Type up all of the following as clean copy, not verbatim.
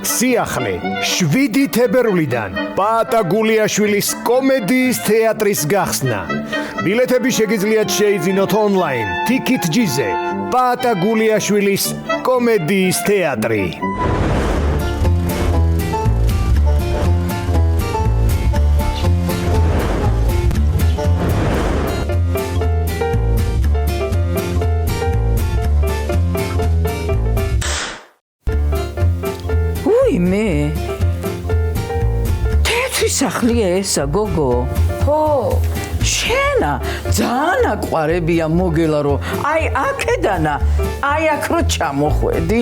სიახლე 7 თებერვლიდან პაატა გულიაშვილის კომედიის თეატრის გახსნა. ბილეთები შეგიძლიათ შეიძინოთ ონლაინ TicketJet-ზე. პაატა გულიაშვილის კომედიის თეატრი. მე თეთრი სახლია ესა გოგო ხო შენა ძალიან აყვარებია მოგელა რომ აი აქედანა აი აქ რო ჩამოხვედი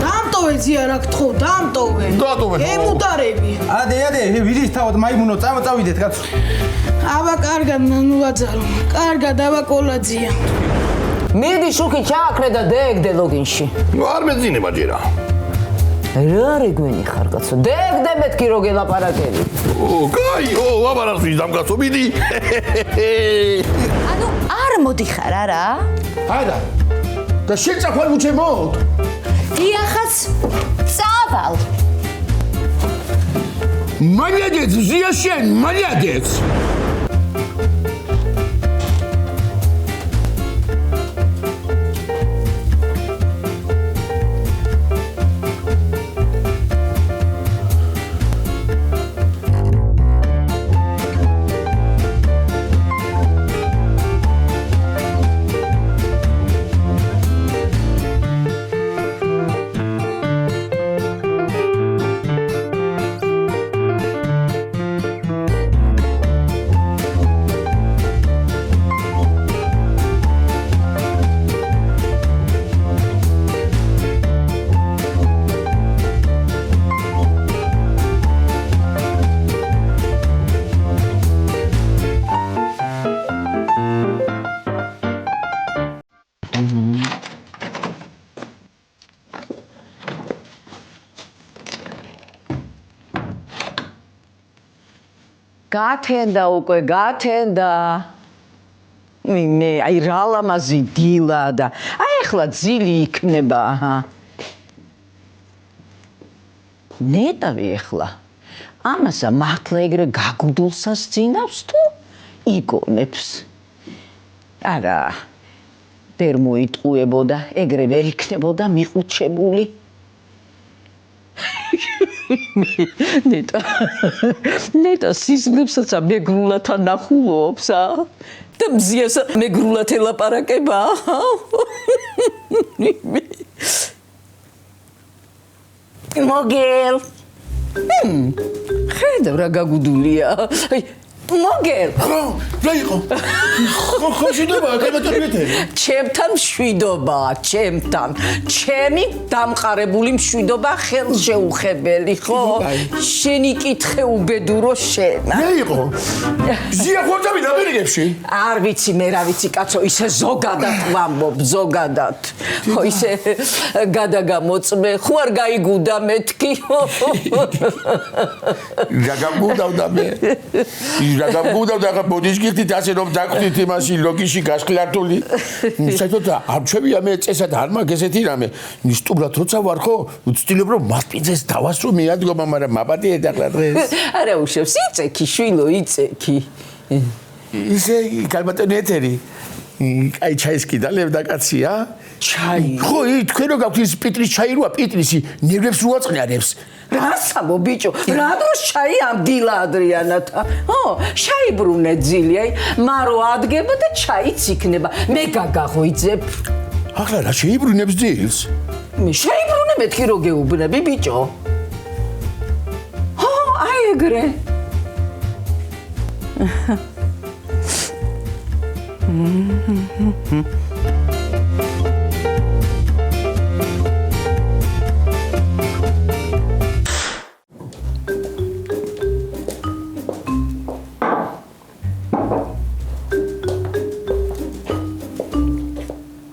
დამტოვე ზია რა გთხოვ დამტოვე ემუდარები ადე ვიდის თავად მაიმუნო წავიდეთ კაცო აბა კარგად ნანულაძარო კარგად აბა კოლაძია მიდი შუქი ჩააქრე და დეგდე ლოგინში არ მეძინება ჯერა რა რეგვენი ხარ კაცო დეგდე მეთქი რო გელაპარაკები კაი ლაპარაკის დამკაცო მიდი ანუ არ მოდიხარ არა არა და შენ წახვალ უჩემოთ დიახაც წავალ მალიადეც ზია შენ მალიადეც გათენდა უკვე გათენდა მე აი რა ლამაზი დილა და აი ახლა ძილი იქნება აჰა ნეტავი ახლა ამასა მართლა ეგრე გაგუდულსას ძინავს თუ იგონებს არა ვერ მოიტყუებოდა ეგრე ვერ იქნებოდა მიყუჩებული ნეტა სიზმრებსაც მეგრულად ანახულობს და მზიას მეგრულად ელაპარაკება მოგელ ხედავ რა გაგუდულია მოგელ რა იყო ხო შვიდობა კაბატონეთელი ჩემთან მშვიდობაა ჩემთან ჩემი დამყარებული მშვიდობა ხელშეუხებელი ხო შენი კითხე უბედურო შენა რა იყო ზია ხორცავი ამერიკებში არ ვიცი მე რა ვიცი კაცო ისე ზოგადად ვამბობ ზოგადად ხო ისე გადაგამოწმე ხო არ გაიგუდა მეთქი გაგამგუდავდა მე გაგამგუდავდა ახლა ბოდიშკითით ასე რომ დაგხვდით იმაში ლოგიში გასკლართული საერთოდ არჩევია მე წესად არ მაქვს ესეთი რამე სტუბრად როცა ვარ ხო ვცდილობ რომ მასპინძეს დავასრო მიადგომა მაგრამ მაპატიეთ ახლა დღეს არა უშევს იწექი შვილო იწექი ისე კალბატონი ეთერი აი ჩაის კიდალებ და კაცია ჩაი ხო თქვენ რო გაქვთ ის პიტრის ჩაი როა პიტრისი ნერვებს რო აწყნარებს რასამო ბიჭო რა დროს ჩაი ამ დილა ადრიანათა ო შაიბრუნე ძილი აი მარო ადგება და ჩაიც იქნება მე გაგაღვიძებ ახლა რა შეიბრუნებს ძილს მე შეიბრუნე მეთქი რო გეუბნები ბიჭო ო აი ეგრე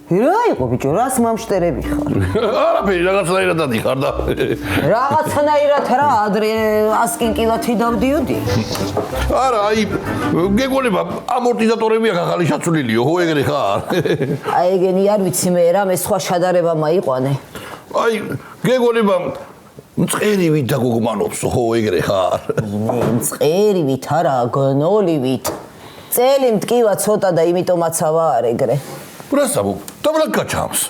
რა იყო ბიჭო რას მომშტერები ხარ არაფერი რაღაცნაირად დიხარ და რაღაცნაირად რა ადრე 100 კილოთი დავდიოდი არა აი გეგონება ამორტიზატორები აქ ახალი შაცვლილიო ხო ეგრე ხარ აი ეგენი არ ვიცი მე რა მე სხვა შედარება მაიყვანე აი გეგონება მწყერივით დაგოგმანობს ხო ეგრე ხარ? მწყერივით არა, გნოლივით. წელი მტკივა ცოტა და იმიტომაც ავარ ეგრე. ბრასაბო, დაბლად გაჩამს.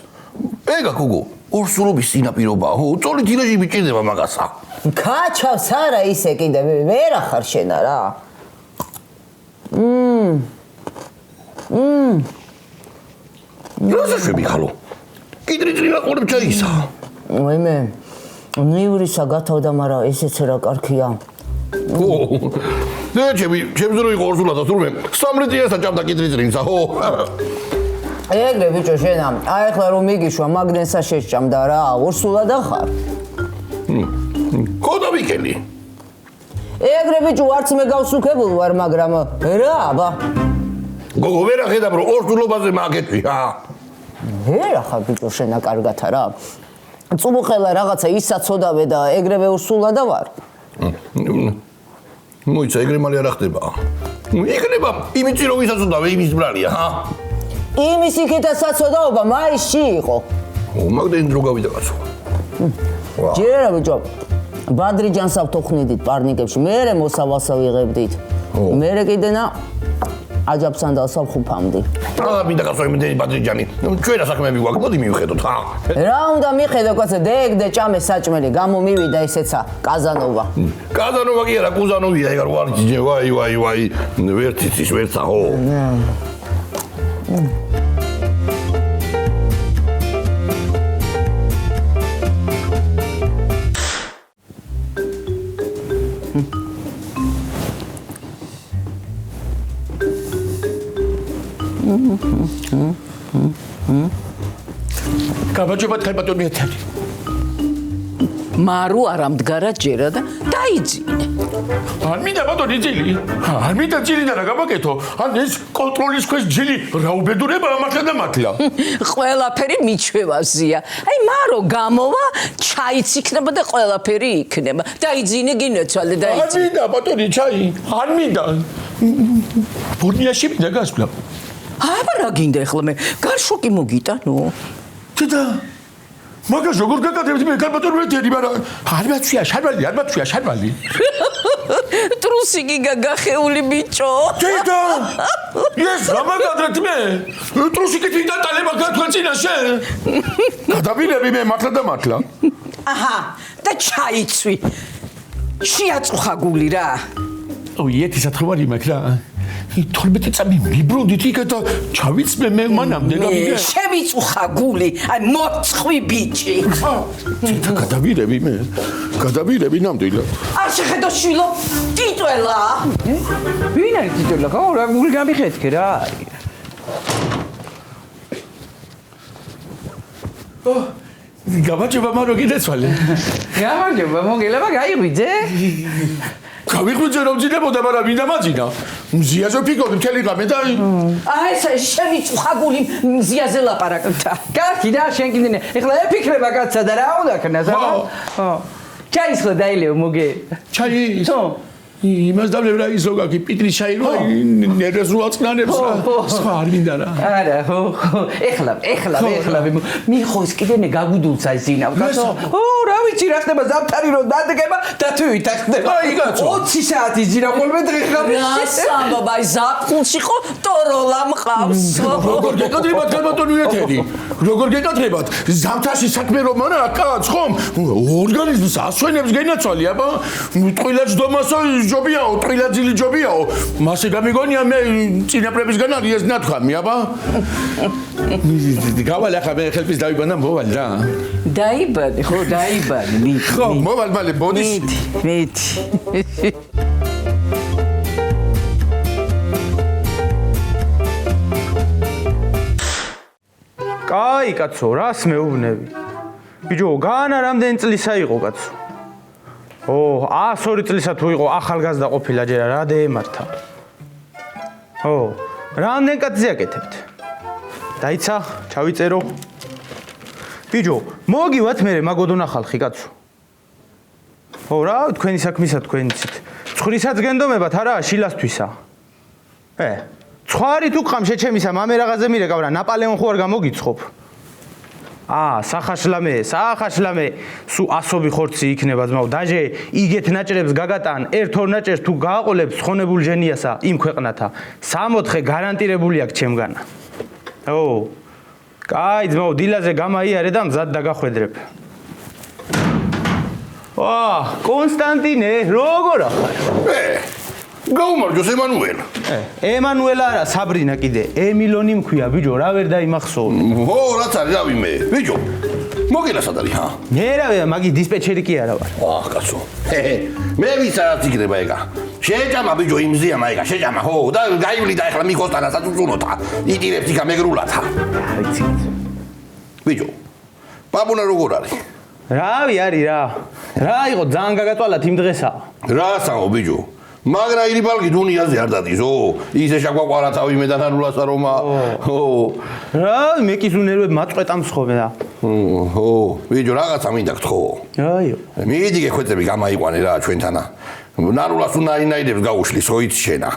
ეგა გოგო, ორსულობის წინაპირობაა, ხო? წოლით ირეჟი მიჭირდება მაგასა. გაჩავს არა ისე კიდე, ვერ ახარ შენ არა. როცა შევიხალო? კიდრი წინა ყურებ ჩაისა. ვაიმე, ნივრისა გათავდა, მაგრამ ესეც რა კარგია. და ჩემს რო იყო ორსულათა თურმე, სამრიტიასთან ჭამდა კიდრი წრინსა, ხო? ეგრე ბიჭო შენა, აი ახლა რომ მიგიშვა, მაგნესა შეჭამდა რა, ორსულადა ხარ. ხოდა ვიკელი. ეგრე ბიჭო არც მე გავსუქებული ვარ, მაგრამ რა აბა. გოგო ვერ ახედავ რომ ორსულობაზე მაგეთვი, ა? ვერ ახარ ბიჭო შენა კარგად არა. წუმუხელა რაღაცა ისაცოდავე და ეგრევე ორსულადა ვარ. მოიცა ეგრე მალე არ ხდება. იქნება იმითი რომ ისაცოდავე იმის ბრალია, ჰა? იმის იქეთა საცოდაობა მაისში იყო. მაგდენ დრო გავიდა კაცო. ჯერა ბიჭო. ბადრიჯანს ავთოხნიდით პარნიკებში, მერე მოსავალსა ვიღებდით. მერე კიდენა აჯაბსან და საფხუფამდი. რა მინდა კაცო იმდენი ბადრიჯანი. ჩვენა საქმეები გვაქვს, მოდი მივხედოთ, ხა? რა უნდა მიხედო კაცო, დეგ ჭამე საჭმელი, გამომივიდა ესეცა კაზანოვა. კაზანოვა კი არა, კუზანოვია, ეგ არ ვარ ჯიჯე, ვაი. ვერციცის ვერცა, ხო? გამარჯობა ხალბატონი ეთერი. მარუ არ ამდგარა ჯერა და დაიძინე. არ მინდა ბატონი ძილი. არ მინდა ძილი და რა გავაკეთო? ან ეს კონტროლის ქვეშ ძილი რა უბედურებაა მართლა და მართლა. ყველაფერი მიჩვევაზია. აი მარო გამოვა, ჩაიც იქნება და ყველაფერი იქნება. დაიძინე გინეცვალე არ დაიძინე. მინდა ბატონი ჩაი. არ მინდა. ბურნიაში მინდა გასვლა. აბა რა გინდა ახლა მე გარშოკი მოგიტანო. და მაგას როგორ გაკეთებთ მე ხალბატონი ეთერი, მაგრამ არ მაცვია შარვალი. ტრუსიკი გაგახეული ბიჭო. დედა! ეს რა მაგადრეთ მე? ტრუსიკით ვიდატალება გათვალწინაშე? გადავირები მე მართლა და მართლა. აჰა, და ჩაიცვი. შეაწუხა გული რა. ოი, ეთი სათხარი მაქვს რა. 12 წამი მიბრუნდით იქ და ჩავიცმე მე მანამდე გამიგე. შევიწუხა გული, აი მოწხვი ბიჭი. და გადავირები ნამდვილად. არ შეხედო შვილო, ტიტველა. ვინ არის ტიტველა? ხო, რა გული გამიხეთქე რა. გამარჯობა მარო გინეცვალე. გამარჯობა, მოგელა, გაიღვიძე? გავიღვიძე რომ ძინებოდა, მაგრამ მინდა მაძინა. მზიაზე ფიქრობდი მთელი დღე და აი ეს შევიწუხა გული მზიაზე ლაპარაკობდა. კარგი და შენ კიდე ეხლა ეფიქრება კაცსა და რა უნდა ქნას, აბა? ხო. ჩაის ხო დაილეო მოგე. ჩაი ხო. იმას დავლებრა ისოგაკი პიტრის ჩაი რო ნერვს რო აწყნანებს რა. სხვა არ მინდა რა. არა, ხო. ეხლა მიხოს კიდე გაგუდულსა ზინავ, კაცო. ო, რა ვიცი რა ხდება ზამთარი რო დადგება და თვით ახდება. აი კაცო. 20 საათი ზინა ხოლმე დღე ხამში. ასამბა აი ზაფხულში ხო ტოროლა მყავს. როგორ გეკადრებათ ხალბატონი ეთერი? როგორ გეკადრებათ? ზამთარში საქმე რომ არა კაც ხომ? ორგანიზმს ასვენებს გენაცვალი, აბა? ტყილა ჯდომასო ჯობიაო, ტყილა ძილი ჯობიაო. მასე გამიგონია მე წინაპრებისგან არის ეს ნათქვამი, აბა? გავალ ახლა მე ხელფის დავიბანა მოვალ რა. დაიბანე, ხო, დაიბანე. ხო, მოვალ მალე ბოდის. მიდი. კაი კაცო, რას მეუბნები? ბიჭო, გაანა რამდენი წლისა იყო კაცო? ო, 102 წლისა თუ იყო ახალგაზრდა ყოფილა ჯერა რა დაემართა. ო, რამდენ კაცზე აკეთებთ? დაიცა, ჩავიწერო. ბიჭო, მოგივათ მე მაგოდონა ხალხი კაცო. ო, რა, თქვენი საქმისა თქვენ იცით. ცხვრისაც გენდომებათ არა, შილასთვისა. ცხარი თუ ყამ შეჩემისა მამე რაღაცზე მირეკავ რა, ნაპალეონ ხო არ გამოგიცხობ. სახაშლამე, სუ ასობი ხორცი იქნება ძმაო, დაჟე იგეთ ნაჭრებს გაგატან, ერთ-ორ ნაჭერს თუ გააყოლებს ხონებულ ჟენიასა იმ ქვეყნათა, 64 გარანტირებული აქვს ჩემგანა. კაი ძმაო, დილაზე გამაიარე და მზად დაგახვედრებ. კონსტანტინე, როგორ ახარ? გაუმარჯოს ემანუელ. ემანუელა არა, საბრინა კიდე. ემილონი მქვია, ბიჭო, რა ვერ დაიმახსოვრე. რაც არის, რავი მე. ბიჭო, მოგელა სად არის, მე რა, მაგი დისპეჩერი კი არა ვარ. კაცო. მე ვიცაც იქნება ეგა. შეჭამა ბიჭო იმზიამა ეგა, შეჭამა, და გაივლი და ეხლა მიხოსტანა საწუწუნოთა. იტირებს იქა მეგრულათა. ვიცი. ბიჭო, ბაბუნა როგორ არის? რავი არის რა. რა იყო ძალიან გაგატვალათ იმ დღესა. რასაო ბიჭო? მაგრამ ირი ბალგი დუნიაზე არ დადის, ისე შაგვაყარა თავი მე და ნანულასა რომა. რა, მე კი ზუნერვებ მაწყვეტამ სხობე და. ბიჭო, რაღაცა მინდა გთხოვო. რაიო. მიდი გეხვეწები გამაიყვანე რა ჩვენთანა. ნანულას უნაინაიდებს გაუშლის, ხო იცი შენა.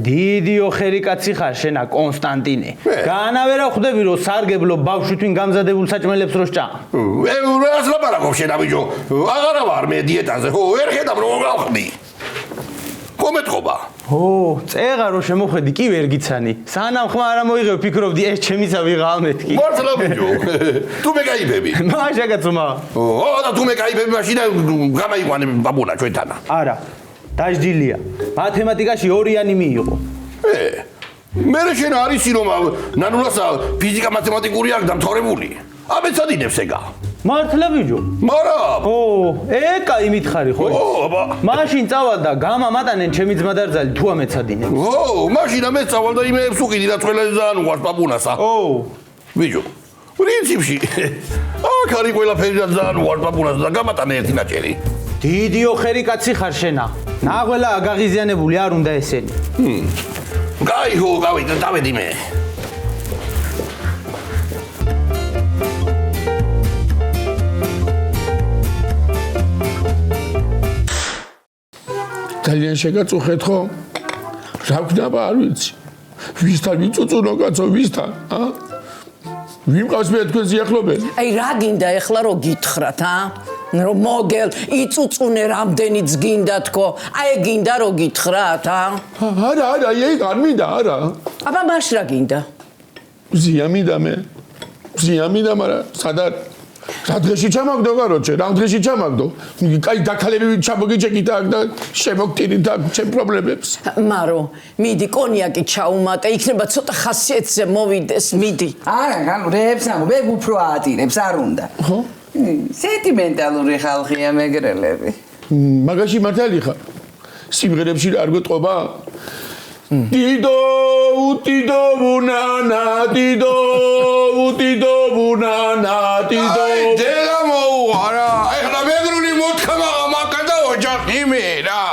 დიდი ოხერი კაცი ხარ შენა კონსტანტინე. განავე რა ხვდები რომ სარგებლო ბავშვი თვინ გამზადებულ საჭმელებს რო სჭა. რას ლაპარაკობ შენა ბიჭო? აღარა ვარ მე დიეტაზე, ვერ ხედავ რომ გავხდი. კომეთყობა. წეღა რო შემოხვედი კი ვერ გიცანი. სანამ ხმა არა მოიღებ ფიქრობდი ეს ჩემისა ვიღალ მეთქი. მართლა ბიჭო. თუ მე გაიფები. მაშაკაცომა. და თუ მე გაიფები მაშინ გამაიყვანე ბაბუნა ჩვენთანა. არა. დაждილია. მათემატიკაში ორიანი მიიღო. მე შენ არისი რომ ნანულასა ფიზიკა მათემატიკური აქვს დამთავრებული. აბეცადინებს ეგა. მართლა ბიჭო? მარა. ეკა იმითხარი ხო? მაშინ წავალ და გამამატანენ ჩემი ძმადარძალი თუ ამეცადინებს. მაშინ ამე წავალ და იმეებს უყიდი და წველაზე ძალიან უყვარს ბაბუნასა. ბიჭო, პრინციპში აქ არის ყველაფერი და ძალიან უყვარს ბაბუნასა და გამატანე ერთი ნაჭერი. დიდი ოხერი კაცი ხარ შენა. ნაღველა გაღიზიანებული არ უნდა ესენი. კაი ხო, გავიდა, დავედი მე. ძალიან შეგაწუხეთ ხო? რა ვქნება არ ვიცი. ვისთან ვიწუწუნო კაცო, ვისთან? ვინ მყავს მე თქვენ სიახლოვეს? აი რა გინდა ეხლა რომ გითხრათ, რომ მოგელ იწუწუნე რამდენიც გინდა თქო. აი გინდა რომ გითხრათ, არა, ეგ არ მინდა, არა. აბა მაშ რა გინდა? ზია მინდა მე. მაგრამ სადარ რა დღეში ჩამაგდო გაროჩე, რა დღეში ჩამაგდო. კაი დაქალები ჩამოგიჭეკით აქ და შემოგტირით აქ ჩემ პრობლემებს. მარო, მიდი კონიაკი ჩაუმატე, იქნება ცოტა ხასიათზე მოვიდეს, მიდი. არა, განურებს ამო, მე უფრო აატირებს არ უნდა. ხო? სენტიმენტალური ხალხია მეგრელები. მაგაში მართალი ხარ. სიმღერებში არ გეტყობა? დიდო უტიდო ბუნანა, დიდო უტიდო ბუნანა, დიდო. დედა მოუარა, ეხლა მეგრული მოთქმა მაგადა ოჯახი მე რა.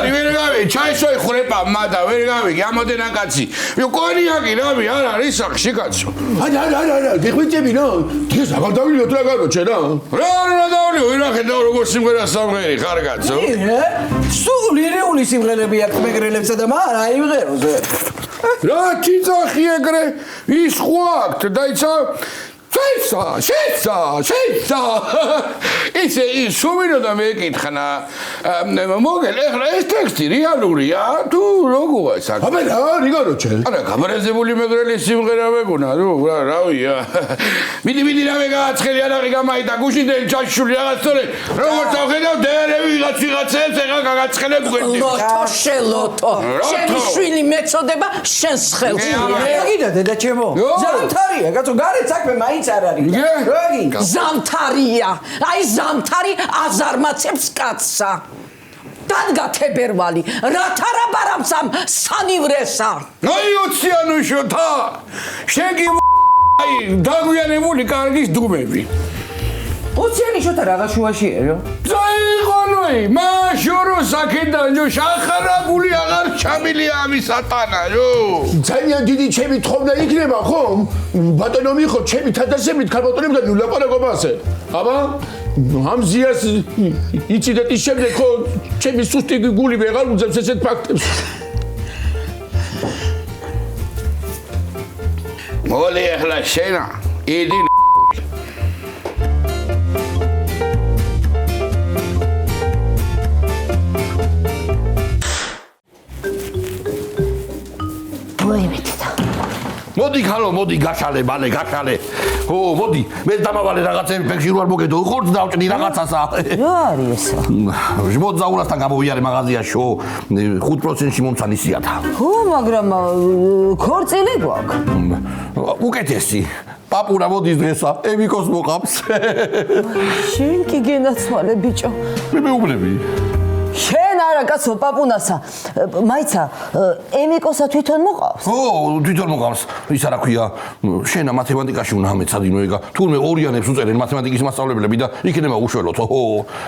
ვერ გავი, ჩაისვი ხურება მადა, ვერ გავიგე ამოდენა კაცი. კონიაკი რავი არ არის სახში კაცო. არა, გიხვიჭები რა. დღეს აღარ დავლიოთ რა გაროჩე რა. რა დავლიო, ვირა ხედავ როგორ სიმღერა სამღერი ხარ კაცო. სულ ირეული სიმღერები აქვს მეგრელებსა და მარ აიმღეროზე. რა თიძახი ეგრე ის ხო აქვს დაიცა შეცა ისე სუმინო და მეკითხნა მოგელ ეხლა ეს ტექსტი რეალურია თუ როგორია საკ აბა რა რიგაროჩე არა გაბრაზებული მეგრელი სიმღერა მეგონა რავია მიდი რა ვეგააცხელი არაღი გამაიდა გუშინდელი ჩაშული რაღაც თორე როგორ დავხედავ დერევი ვიღაცებს ეხლა გაგაცხელებ გვერდი ლოტო შენი შვილი მეწოდება შენს ხელს გიდა დედა ჩემო ზამთარია კაცო გარეთ საქმე მაინც არ არის ზამთარია აი ზამთარი აზარმაცებს კაცსა დადგა თებერვალი რათა რა ბარამსამ სანივრესა აი ოციანუშოთა შენ კი აი დაგვიანებული კარგის დუმები ოციანუშოთა რაღა შუაშიერო ზაიღონოი მაშურო საკიდან ჯო შახარაგული აღარ ჩამილია ამის სატანა ჯო ძალიან დიდი ჩემი თხოვნა იქნება ხო ბატონო მიხო ჩემი თადასებით ქალბატონებთან ვილაპარაკობ ასე აბა ამ ზიას ინციდენტის შემდეგ ხო ჩემი სუსტი გული ვეღარ უძებს ესეთ ფაქტებს მოლე ახლა შენა იდი მოდი ხალო, მოდი გაშალე, მალე გაშალე. ო, მოდი, მე დამავალე რაღაცები ფეხში რო არ მოგედო, ხორც დავჭნი რაღაცასა. რა არის ესა? მოძაურასთან გამოვიარე მაღაზიაში, 5%-ში მომცან ისიათა. ო, მაგრამ ქორწილი გვაქვს. უკეთესი. პაპურა მოდის დღესა, ემიკოს მოყავს. შენ კი გენაცვალე ბიჭო. მე მეუბნები. შენ არა კაცო პაპუნასა. მაიცა, ემიკოსა თვითონ მოყავს? ო, თვითონ მოყავს. ისა რა ქვია, შენა მათემატიკაში უნდა ამეცადინო ეგა. თურმე ორიანებს უწერენ მათემატიკის მასწავლებლები და იქნება უშველოთ, ხო?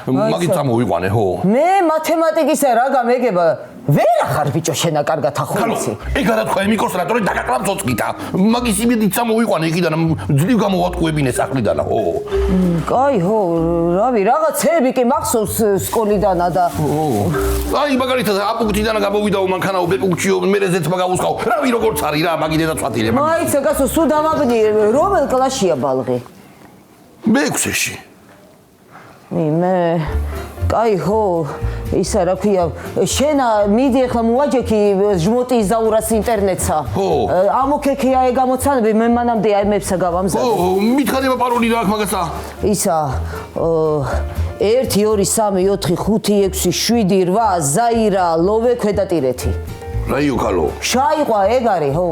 მაგით წამოვიყვანე, ხო? მე მათემატიკისა რა გამეგება? ვერ ახარ ბიჭო შენა კარგად ახორცი. ეგ არა თქვა ემიკოს რატორი დაგაკლავ ცოცხითა. მაგის იმედით წამოვიყვანე იქიდან ძლივ გამოვატყუებინე სახლიდან, ხო? კაი, ხო, რავი, რაღაცები კი მახსოვს სკოლიდანა და აი მაგალითად აპუქტიდან გამოვიდაო მანქანაო ბეკუქჩიო მერეზეც მაგაუსყავ. რავი როგორც არის რა, მაგი დედაცვათილე. მაიცა კაცო სულ დამაბნიე, რომელ კლასშია ბალღი? მე-6-ში. მე კაი ხო ისა რა ქვია შენა მიდი ახლა მოვაჯექი ჟმოტი ზაურას ინტერნეტსა ამოქექია ეგ გამოცანები მე მანამდე აიმებსა გავამზადე ო მითხარება პაროლი რა აქ მაგასა ისა 1 2 3 4 5 6 7 8 ზაირა ლოვე ქვედატირეთი რაიო კალო შაიყვა ეგ არის ხო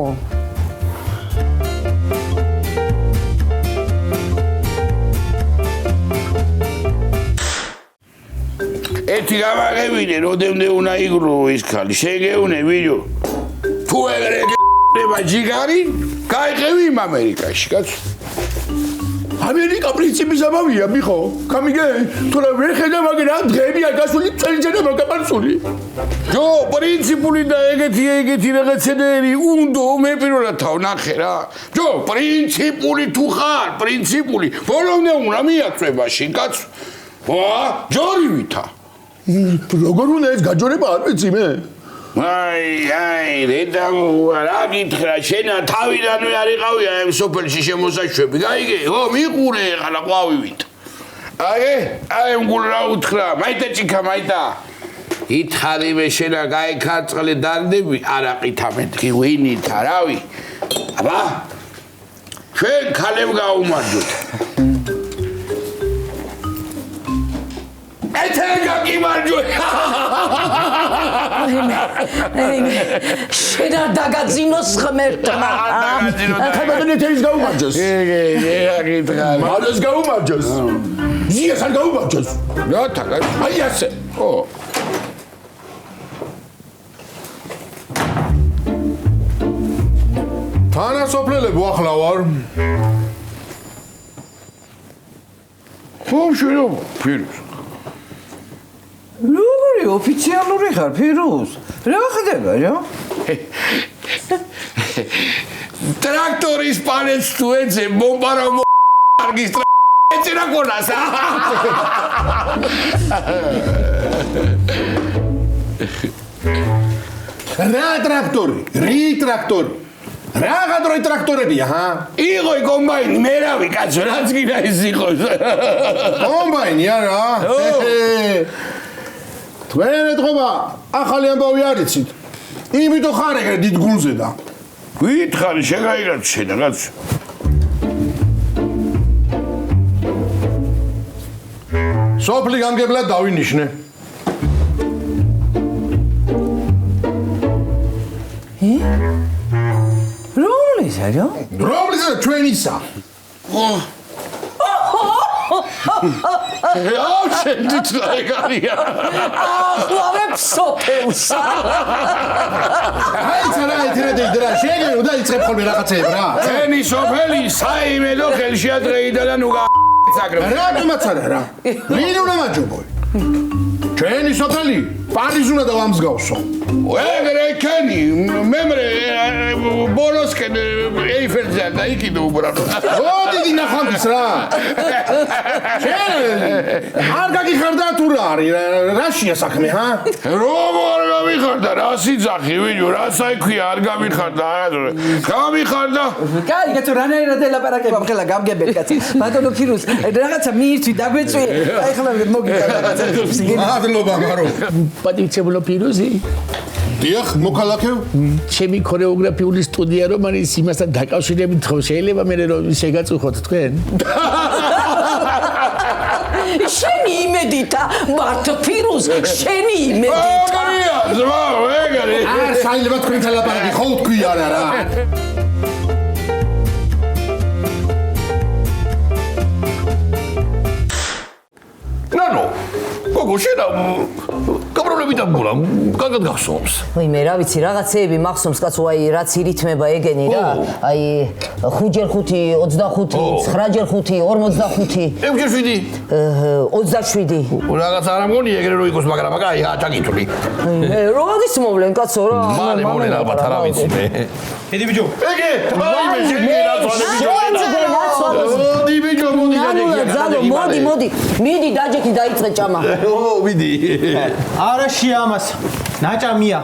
ეთი გამაგებინე როდემდე უნდა იგრო ის ხალი შეგეუნე ვიდეო თუ ეგრე გება ჯიგარი გაიყევი იმ ამერიკაში კაცო ამერიკა პრინციპის ამავია მიხო გამიგე თორე ვერ ხედა მაგრამ დღეებია გასული წელიწადი მოგაპარსული ჯო პრინციპული და ეგეთი რაღაცები უნდო მე პირველად თავ ნახე რა ჯო პრინციპული თუ ხარ პრინციპული ბოლომდე უნდა მიაწვებაში კაცო ვა ჯორივითა როგორ უნდა ეს გაჯორება არ ვიცი მე აი რედამო რა გითხრა შენა თავიდანვე არ იყავია ამ სოფელში შემოსაშვები გაიგე ხო მიყურე ხალა ყვავივით აი მგულ რა უთხრა მაიტა ჭიქა მაიტა ითხარი მე შენა გაიქარწყლე დაგდები არაყითა მეთქი ვინითა რავი აბა ჩვენ ქალებ გაუმარჯოთ ეთეგა გიმარჯვე შენა დაგაძინოს ღმერთმა ხებადნეთ ის გაუმარჯოს მალეს გაუმარჯოს ზიას არ გაუმარჯოს რა თაგა აი ასე ხო თანასოფლელები ახლა ვარ ხო შერო ფირუს როგორი ოფიციალური ხარ ფირუს? რა ხდება რა? ტრაქტორის პანელს თუ ეძე მომბარო მარგის ეძე რა გონას რა ტრაქტორი? რი ტრაქტორი? რაღაცა ტრაქტორებია, ჰა? იყო კომბაინი, მე რავი, კაცო, რაც გინდა ის იყოს. კომბაინი არა? თქვენ ეთქობა ახალი ამბავი არიცით. იმიტომ ხარ ეგრე დიდ გულზე და. გითხარი შეგაიგებ შენა, კაცო. სოფლი გამგებლად დავინიშნე. რომლის არა? რომლის ჩვენისა? აუ შენით ეგარია. ახლავებ სოფელს. აი ცარა ეთერა შეგე უნდა იწყებ ხოლმე რაღაცეებ რა. ჩვენი სოფელი საიმედო ხელში ადრეიდა და ნუ გასაგრებ. რა გიმაცარა რა? ვინ უნდა მაჯობო? ჩვენი სოფელი პანის უნდა დავამსგავსო. ეგრე ქენი, მემრე ბოლოსკენ ეიფელზე და იქიდო უბრალოდ. ო დიდი ნახამის რა. არ გაგიხარდა თუ რა არის? რაშია საქმე, ხა? როგორ გამიხარდა, რა სიძახი, ვიჯო, რა საიქია, არ გამიხარდა, გამიხარდა. კაი, კაცო, რანაირად ელაპარაკებამ ხელა გამგებელ კაცი. ბატონო ფირუს, რაღაცა მიირთვი, დაგვეწვი. აი ხლა მოგიდა რაღაცა. მადლობა, მარო. პატივცემულო ფირუზი. დიახ, მოქალაქევ. ჩემი ქორეოგრაფიული სტუდია რომ არის იმასთან დაკავშირებით ხო შეიძლება მე რომ შეგაწუხოთ თქვენ? შენი იმედითა მარტო ფირუზ შენი იმედითა ეგრეა ზმა ეგრე არ შეიძლება თქვენთან ლაპარაკი ხო თქვია რა ნანო გოგო შენა პრობლემები დამგულა კარგად გახსოვს ვი მე რა ვიცი რაღაცეები მახსოვს კაცო აი რაც ირითმება ეგენი რა აი 5x5 25 9x5 45 6x7 27 რაღაც არ ამგონი ეგრე რო იყოს მაგრამ აი აჭაკითული მე როდის მოვლენ კაცო რა მალე მოვლენ ალბათ არა ვიცი მე ედი ბიჭო ეგე აი მე შეგირა მოდი მიდი დაჯექი დაიწყე ჭამა მიდი არაშია ამას ნაჭამია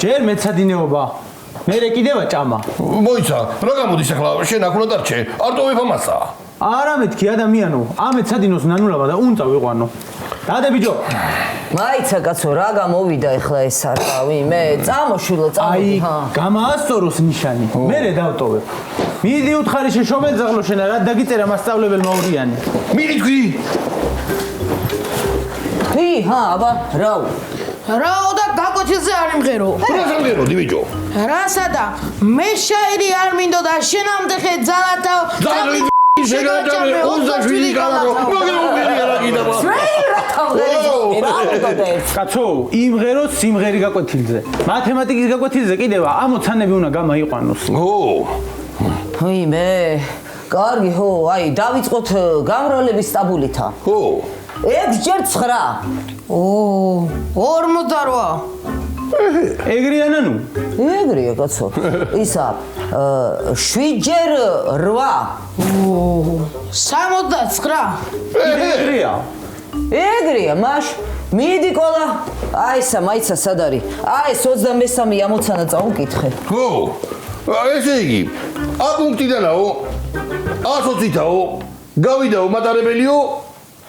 ჯერ მეცადინეობა მერე კიდევა ჭამა მოიცა რა გამოდის ახლა შენ აქ უნდა დარჩე არ ტოვებ ამასა არა მეთქი ადამიანო ამეთ სადინოს ნანულობა და უნწა ვიყვანო დადე ბიჭო მაიცა კაცო რა გამოვიდა ახლა ეს სარავი მე წამოშვილო წამოდი აი გამაასწოროს ნიშანი მერე დავტოვებ მიდი უთხარი შეშობენ ზაღლო შენა რა დაგიწერა მასწავლებელი მაურიანი მიდი თქვი აბა რაო რაო და გაკოჩილზე არ იმღერო რა სამღერო დიბიჭო რასადა მე შაირი არ მინდოდა შენამდე ხე ძალათა შეგაჭამე 27 კალათო მოგეუბნები რა კიდევა კაცო იმღერო სიმღერი გაკვეთილზე მათემატიკის გაკვეთილზე კიდევა ამოცანები უნდა გამაიყვანოს მე კარგი ხო აი დავიწყოთ გამრავლების ტაბულითა 6x9 48 ეგრეა ნანუ ეგრეა კაცო ისა 7x9 ეგრეა მაშ მიდი ყოლა აი ისა მაიცა სად არის აი ეს 23 ამოცანა წაუკითხე ხო ესე იგი A პუნქტიდანაო A20-თაო გავიდაო მატარებელიო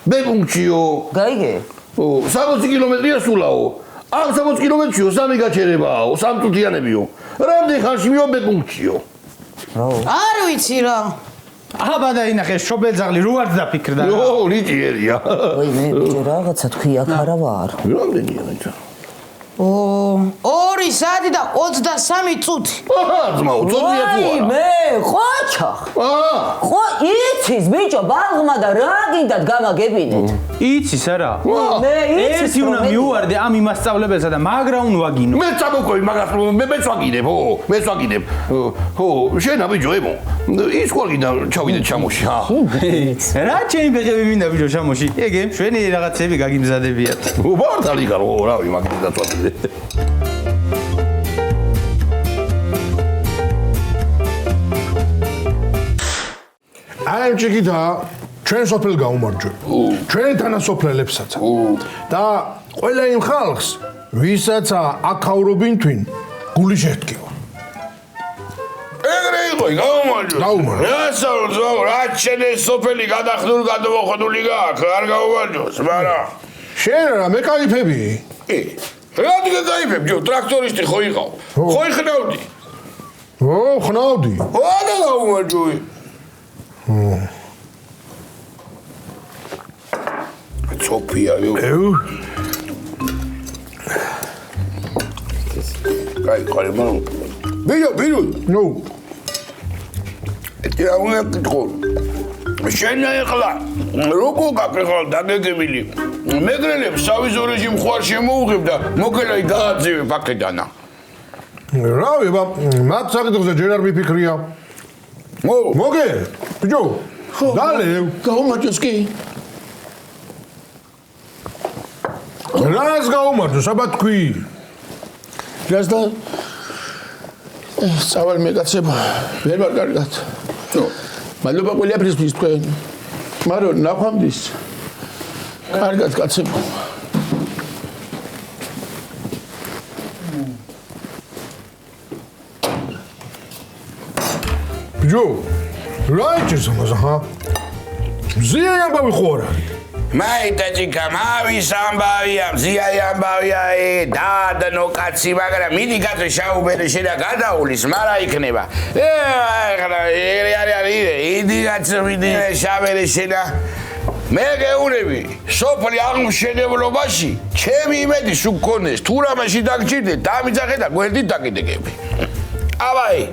B პუნქტიო გაიგე 60 კილომეტრია სულაო ამ 60 კილომეტრიო 3 გაჩერებაო 3 წუთიანებიო რამდენ ხანში მიო B პუნქტიო არ ვიცი რა აბა დაინახე შობელძაღლი რო არ დაფიქრდა ლიჭიერია მე რაღაცა თქვი აქ არა ვარ რამდენია მეცა 2 საათი და 23 წუთი ძმაო წუთია თუ არა მე ხოჩა ხო იცის ბიჭო ბალღმა და რა გინდათ გამაგებინეთ იცის არა მე იცის ერთი უნდა მიუვარდე ამ იმასწავლებელსა და მაგრა უნვაგინო მე წამოყვი მაგას მე მეცვაგინებ მეცვაგინებ ხო შენა ბიჭო ემო ის ყოლიდა ჩავიდეთ ჩამოში რა ჩემი ფეხები მინდა ბიჭო ჩამოში ეგე ჩვენი რაღაცები გაგიმზადებიათ ვარ გარო რავი მაგით დაწვადე აი ჩიკიტა ჩვენ სოფელ გაუმარჯვებ ჩვენ თანასოფლელებსაც და ყველა იმ ხალხს ვისაც აკავრობინ თვინ გული შეtkeva ეგრე იყო გაუმარჯვე რა რა შენ ეს სოფელი გადახდულ გადმოხდული გაქვს არ გაუმარჯვოს მაგრამ შენ რა მე кайფები რა დგაიფებ ჯო ტრაქტორისტი ხო იყავ ხო იხნავდი ხნავდი არა გაუმარჯვე Sofia, viu? Cai, corre, mano. Bicho. No. Tira um ეთქო. შენ ახლა როგორ გაკეთე დაგეგმილი. მეგრელებს სავიზორეში მხარ შემოუღებ და მოკელაი გააძევე ფაქედანა. რავი, მათ საკითხზე ჯერ არ მიფიქრია. მოგე, ბიჭო. დალევ. გაუმარჯოს კი. რას გაუმარჯო, საბა თქვი? რას და სავალ მეკაცება ვერ ვარ კარგად. მადლობა ყველაფრისთვის თქვენ. მარო ნახვამდის. კარგად კაცებო. ბიჭო, რა იჭერს ამას, ხა? მზია ამბავი ხო არა? მაიტაჭიკა მავის ამბავია, მზია ამბავია, დაადანო კაცი, მაგრამ მიდი კაცო შაუბერე შენა გადაულის, მარა იქნება. ეხლა იდი კაცო, მიდი შაუბერე შენა. მე გეუბნები, სოფლი აღმშენებლობაში ჩემი იმედი სულ გქონდეს, თუ რამეში დაგჭირდეთ, დამიძახე და გვერდით დაკიდეკები. აბაი.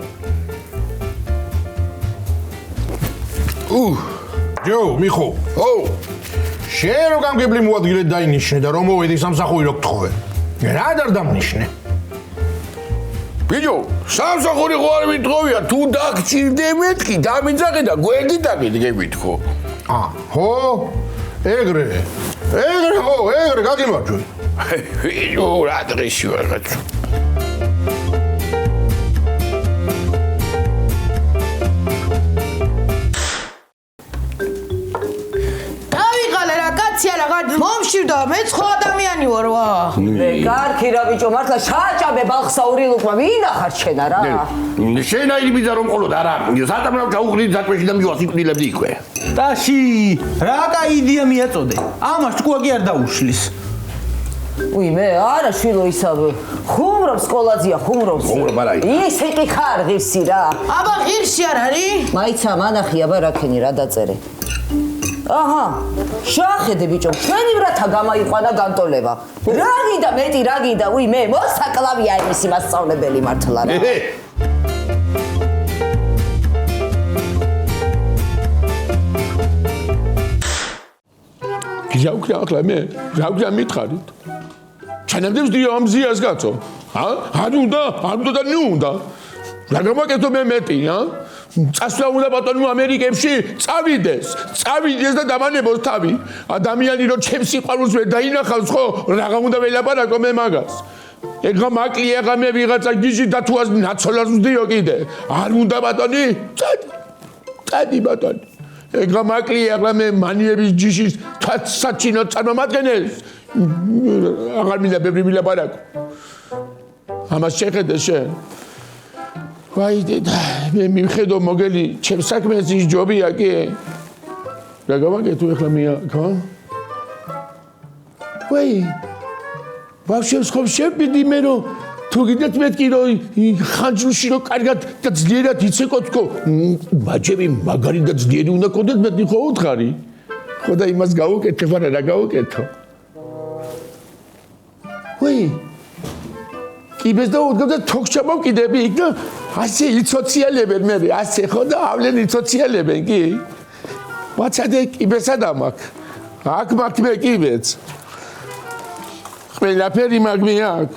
ჯო, მიხო. ო. შენ რო გამგებლი მოადგილე დაინიშნე და რომ მოვედი სამსახური რო გთხოვე. რა არ დამნიშნე? ბიჭო, სამსახური ხო არ მითხოვია, თუ დაგჭირდე მეთქი, დამიძახე და გვერდით დაკიდეკებით ხო? ხო? ეგრე გაგიმარჯვე. ბიჭო, რა დღეში ვარ კაცო. მომშვიდა მე ხო ადამიანი ვარ ვა. კარგი რა ბიჭო, მართლა შაჭამე ბალხსაური ლუკმა, ვინ ახარ შენ არა? შენ აირი ბიძა რომ ყოლოდ არა. სათამრავ ჩაუხდით საჭმეში და მივას იკვდილებდი იქვე. ტაში, რა კაი იდეა მიაწოდე. ამას თქვა კი არ დაუშლის. უი მე არა შვილო ისა ხუმრობს სკოლაზია ხუმრობს. ხუმრობ არა. ისე კი ხარ ღირსი რა. აბა ღირსი არ არის? მაიცა მანახი აბა რაკენი რა დაწერე. აჰა, შახედე ბიჭო, ჩვენი ბრათა გამაიყვანა განტოლება. რა გინდა მეტი, რა გინდა, უი მე მოსაკლავია იმისი მასწავლებელი მართლა რა. გიჟავქრა ახლა მე, რა გვია მითხარით? ჩანამდე ვსდიო ამ ზიას კაცო. არ უნდა და ნუ უნდა. რა გამაკეთო მე მეტი, წასვლა უნდა ბატონო ამერიკებში წავიდეს და დამანებოს თავი. ადამიანი რო ჩემს სიყვარულს ვერ დაინახავს ხო, რაღა უნდა ველაპარაკო მე მაგას. ეგა მაკლი ეგა მე ვიღაცა გიჟი და თუ ას ნაცოლას ვსდიო კიდე. არ უნდა ბატონი? წადი ბატონი. ეგა მაკლი ეგა მე მანიების ჯიშის საჩინო წარმომადგენელს. აღარ მინდა ბევრი ვილაპარაკო. ამას შეხედე შენ. ვაი დედა, მე მივხედო მოგელი, ჩემს საქმეს ის ჯობია კი. რა გავაკეთო ახლა მე, ხო? ვაი. ბავშვებს ხომ შევიდი მე რომ თუ გიდეთ მეთქი რომ ხანჯლში რომ კარგად და ძლიერად იცეკოთქო, ბაჭები მაგარი და ძლიერი უნდა გქონდეთ მეტი ხო უთხარი? ხო და იმას გავუკეთე, მაგრამ რა გავუკეთო? ვაი. კიბეს და უდგავდა თოქს ჩამოვკიდები იქ და ასე იცოციალებენ მე, ასე ხო და ავლენ იცოციალებენ კი? ვაცადე კიბესა და მაგ. აქ მაგ მე კიბეც. ყველაფერი მაგ მე აქ.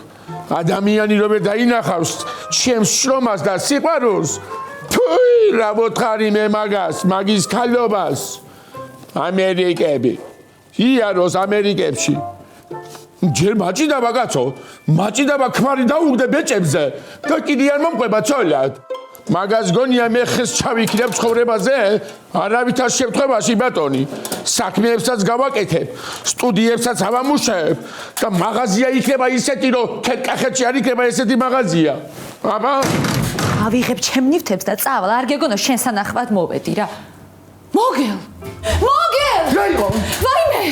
ადამიანი რომ დაინახავს ჩემს შრომას და სიყვარულს. თუი, რა მოთხარი მე მაგას, მაგის ქალობას. ამერიკები. იაროს ამერიკებში. ჯერ მაჭიდაბა კაცო, მაჭიდაბა ქმარი დაუგდე ბეჭებზე და კიდე არ მომყვება ცოლად. მაგას გონია მე ხეს ჩავიქნებ ცხოვრებაზე, არავითარ შემთხვევაში ბატონი. საქმეებსაც გავაკეთებ, სტუდიებსაც ავამუშავებ და მაღაზია იქნება ისეთი, რომ კახეთში არ იქნება ესეთი მაღაზია. აბა, ავიღებ ჩემ ნივთებს და წავალ, არ გეგონო შენ სანახავად მოვედი რა. მოგელ! რა იყო? ვაიმე!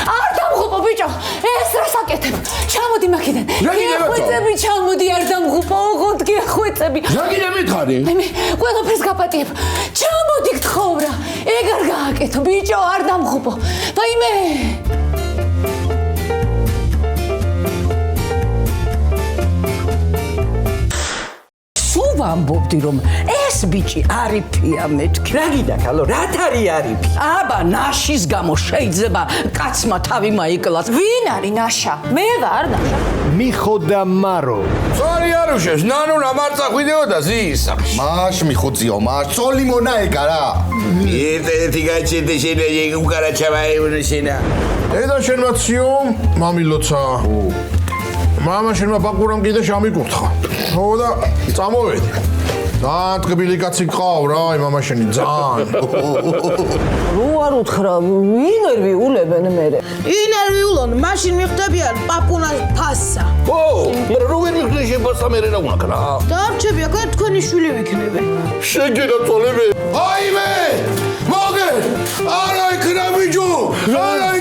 არ დამღუპო ბიჭო, ეს რას აკეთებ? ჩამოდი მაქედან. გიხვეწები, ჩამოდი, არ დამღუპო, ოღონდ გიხვეწები. რა გინდა მითხარი? მე ყველაფერს გაპატიებ. ჩამოდი გთხოვ რა. ეგ არ გააკეთო, ბიჭო, არ დამღუპო. ვაიმე! ვამბობდი რომ ეს ბიჭი არიფია მეთქი. რა გინდა ქალო, რათ არის არიფი? აბა ნაშის გამო შეიძლება კაცმა თავი მაიკლას. ვინ არის ნაშა? მე ვარ ნაშა. მიხო და მარო. სორი არუშეს, ნანუნა მარცა ხვიდეოდა ზის. მაშ მიხოციო, მაშ წოლი მონა ეგა რა. ერთი გაჩენდე შენა უკარა ჩავაებუნა შენა. დედა შენმა ციო მამილოცა მამა შენმა ბაკურამ კიდე შამიკურთხა ხო და წამოვედი ძალიან ტკბილი კაცი გყავ რა აი მამა შენი ძალიან რო არ უთხრა ინერვიულებენ მერე ინერვიულონ მაშინ მიხდებიან პაპუნას ფასსა ო მე როგორ მიხდი შეფასა მე რა უნაკრა დარჩები აქ თქვენი შვილი ვიქნებენ შეგედა წოლები აიმე მოგე არა იქნა ბიჭო არა